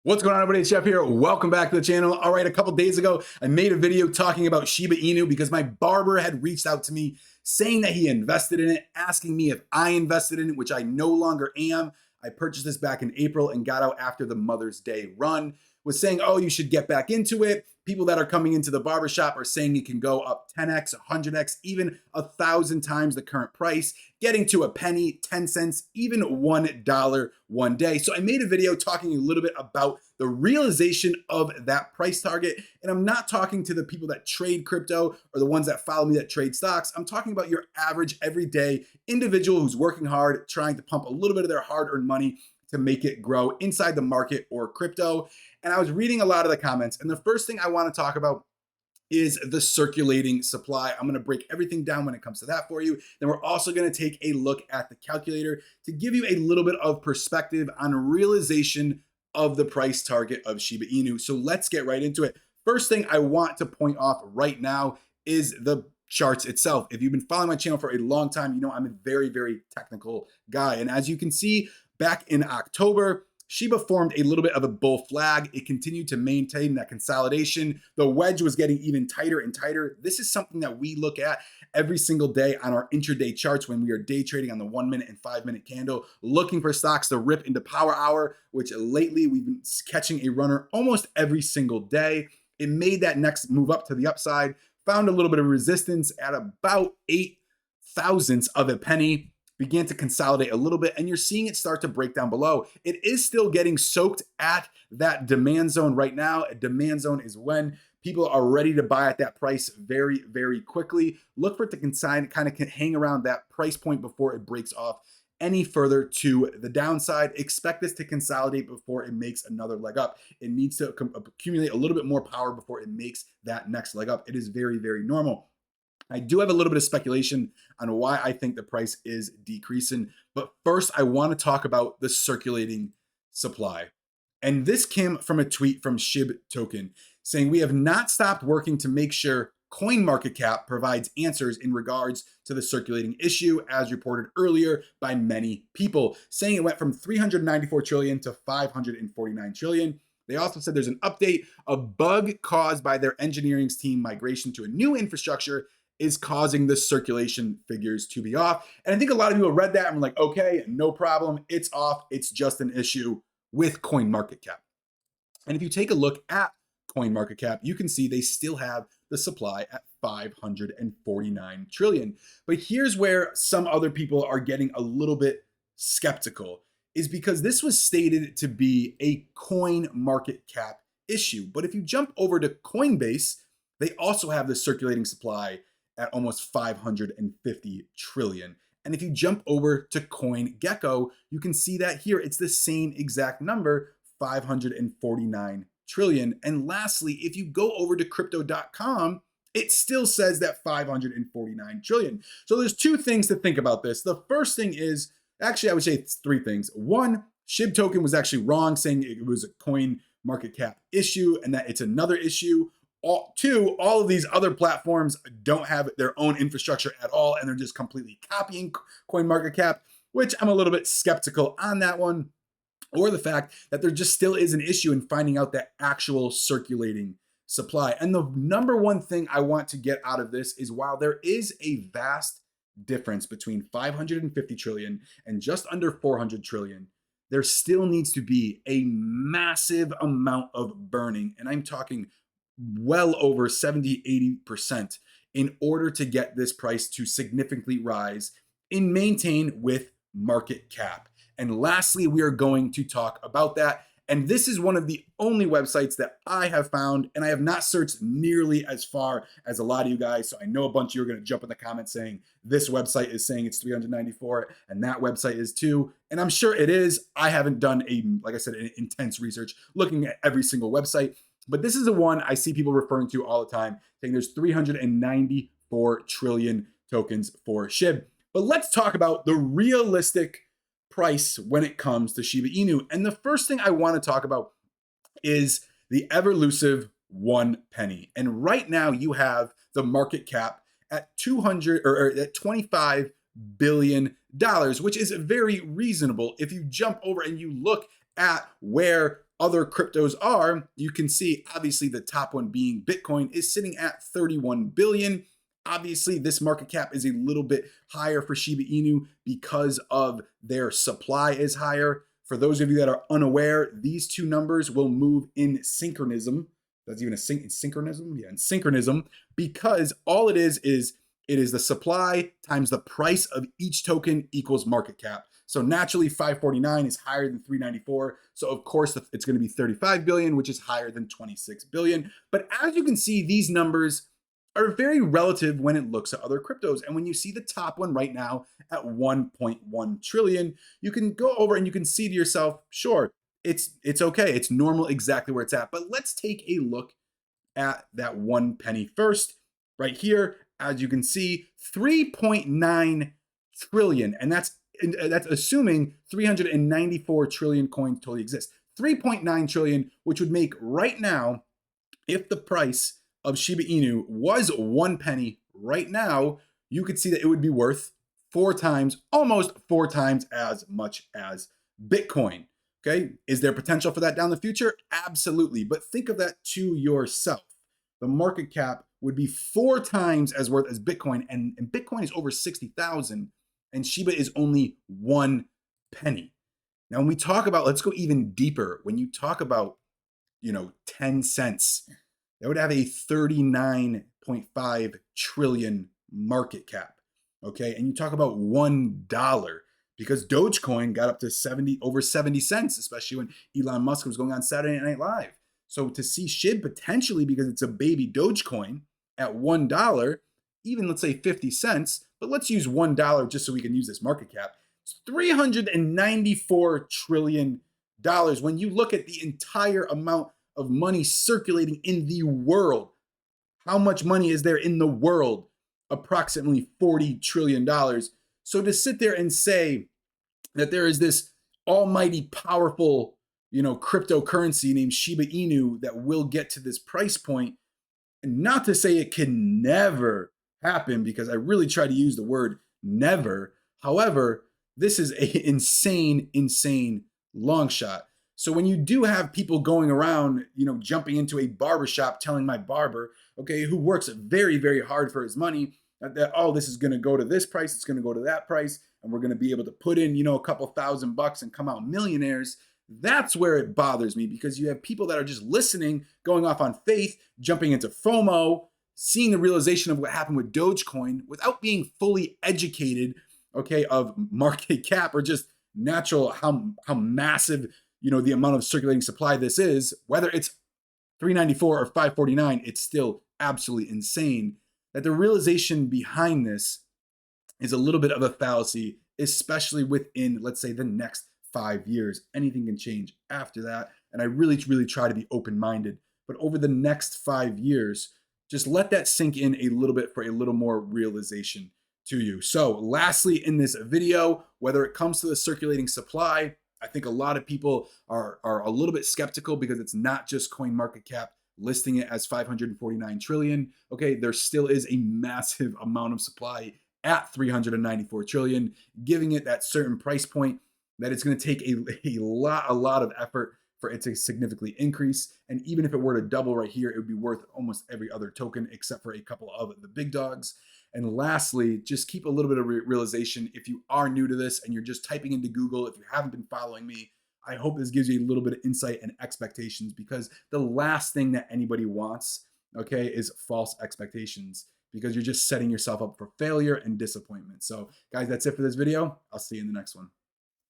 What's going on, everybody? It's Jeff here. Welcome back to the channel. All right, a couple days ago, I made a video talking about Shiba Inu because my barber had reached out to me saying that he invested in it, asking me if I invested in it, which I no longer am. I purchased this back in April and got out after the Mother's Day run. Was saying, oh, you should get back into it. People that are coming into the barbershop are saying it can go up 10x, 100x, even 1,000 times the current price, getting to a penny, 10 cents, even $1 one day. So I made a video talking a little bit about the realization of that price target. And I'm not talking to the people that trade crypto or the ones that follow me that trade stocks. I'm talking about your average everyday individual who's working hard, trying to pump a little bit of their hard-earned money to make it grow inside the market or crypto. And I was reading a lot of the comments, and the first thing I want to talk about is the circulating supply. I'm going to break everything down when it comes to that for you. Then we're also going to take a look at the calculator to give you a little bit of perspective on realization of the price target of Shiba Inu. So let's get right into it. First thing I want to point off right now is the charts itself. If you've been following my channel for a long time, you know I'm a very, very technical guy. And as you can see, back in October, Shiba formed a little bit of a bull flag. It continued to maintain that consolidation. The wedge was getting even tighter and tighter. This is something that we look at every single day on our intraday charts when we are day trading on the 1 minute and 5 minute candle, looking for stocks to rip into power hour, which lately we've been catching a runner almost every single day. It made that next move up to the upside, found a little bit of resistance at about 8 thousandths of a penny, began to consolidate a little bit, and you're seeing it start to break down below. It is still getting soaked at that demand zone right now. A demand zone is when people are ready to buy at that price very, very quickly. Look for it to kind of hang around that price point before it breaks off any further to the downside. Expect this to consolidate before it makes another leg up. It needs to accumulate a little bit more power before it makes that next leg up. It is very, very normal. I do have a little bit of speculation on why I think the price is decreasing. But first, I want to talk about the circulating supply. And this came from a tweet from Shib Token saying, we have not stopped working to make sure CoinMarketCap provides answers in regards to the circulating issue, as reported earlier by many people, saying it went from 394 trillion to 549 trillion. They also said there's an update. A bug caused by their engineering team migration to a new infrastructure is causing the circulation figures to be off. And I think a lot of people read that and were like, okay, no problem. It's off. It's just an issue with CoinMarketCap. And if you take a look at CoinMarketCap, you can see they still have the supply at 549 trillion. But here's where some other people are getting a little bit skeptical, is because this was stated to be a CoinMarketCap issue. But if you jump over to Coinbase, they also have the circulating supply at almost 550 trillion. And if you jump over to CoinGecko, you can see that here it's the same exact number, 549 trillion. And lastly, if you go over to crypto.com, it still says that 549 trillion. So there's two things to think about this. The first thing is, actually, I would say it's three things. One, SHIB token was actually wrong, saying it was a CoinMarketCap issue and that it's another issue. Two, all of these other platforms don't have their own infrastructure at all, and they're just completely copying CoinMarketCap, which I'm a little bit skeptical on that one, or the fact that there just still is an issue in finding out that actual circulating supply. And the number one thing I want to get out of this is, while there is a vast difference between 550 trillion and just under 400 trillion, there still needs to be a massive amount of burning, and I'm talking well over 70-80%, in order to get this price to significantly rise and maintain with market cap. And lastly, we are going to talk about that. And this is one of the only websites that I have found, and I have not searched nearly as far as a lot of you guys. So I know a bunch of you are going to jump in the comments saying this website is saying it's 394 and that website is too. And I'm sure it is. I haven't done like I said, an intense research looking at every single website. But this is the one I see people referring to all the time, saying there's 394 trillion tokens for SHIB. But let's talk about the realistic price when it comes to Shiba Inu. And the first thing I want to talk about is the ever elusive 1 penny. And right now you have the market cap at 200 or at $25 billion, which is very reasonable if you jump over and you look at where other cryptos are, you can see obviously the top one being Bitcoin is sitting at 31 billion. Obviously, this market cap is a little bit higher for Shiba Inu because of their supply is higher. For those of you that are unaware, these two numbers will move in synchronism. That's even a synchronism? Yeah, in synchronism, because all it is it is the supply times the price of each token equals market cap. So naturally 549 is higher than 394. So of course it's going to be 35 billion, which is higher than 26 billion. But as you can see, these numbers are very relative when it looks at other cryptos. And when you see the top one right now at 1.1 trillion, you can go over and you can see to yourself, sure, it's okay. It's normal exactly where it's at. But let's take a look at that 1 penny first. Right here, as you can see, 3.9 trillion. And that's assuming 394 trillion coins totally exist. 3.9 trillion, which would make right now, if the price of Shiba Inu was 1 penny right now, you could see that it would be worth 4 times, almost 4 times as much as Bitcoin. Okay, is there potential for that down the future? Absolutely, but think of that to yourself. The market cap would be 4 times as worth as Bitcoin, and Bitcoin is over 60,000, and Shiba is only 1 penny. Now, when we talk about, let's go even deeper. When you talk about, 10 cents, that would have a 39.5 trillion market cap. Okay, and you talk about $1, because Dogecoin got up to over 70 cents, especially when Elon Musk was going on Saturday Night Live. So to see SHIB potentially, because it's a baby Dogecoin, at $1, even let's say 50 cents, but let's use $1 just so we can use this market cap. It's $394 trillion. When you look at the entire amount of money circulating in the world, how much money is there in the world? Approximately $40 trillion. So to sit there and say that there is this almighty powerful, cryptocurrency named Shiba Inu that will get to this price point, and not to say it can never happen, because I really try to use the word never. However, this is an insane long shot. So when you do have people going around, jumping into a barbershop telling my barber, okay, who works very, very hard for his money, that, oh, this is going to go to this price, it's going to go to that price, and we're going to be able to put in, a couple $1,000 and come out millionaires. That's where it bothers me, because you have people that are just listening, going off on faith, jumping into FOMO, seeing the realization of what happened with Dogecoin without being fully educated, okay, of market cap or just natural how massive, the amount of circulating supply this is. Whether it's 394 or 549, it's still absolutely insane. That the realization behind this is a little bit of a fallacy, especially within, let's say, the next 5 years. Anything can change after that. And I really try to be open-minded. But over the next 5 years, just let that sink in a little bit for a little more realization to you. So lastly, in this video, whether it comes to the circulating supply, I think a lot of people are a little bit skeptical, because it's not just CoinMarketCap listing it as 549 trillion. Okay, there still is a massive amount of supply at 394 trillion, giving it that certain price point that it's going to take a lot of effort for it to significantly increase. And even if it were to double right here, it would be worth almost every other token except for a couple of the big dogs. And lastly, just keep a little bit of realization. If you are new to this and you're just typing into Google, if you haven't been following me, I hope this gives you a little bit of insight and expectations, because the last thing that anybody wants, okay, is false expectations, because you're just setting yourself up for failure and disappointment. So guys, that's it for this video. I'll see you in the next one.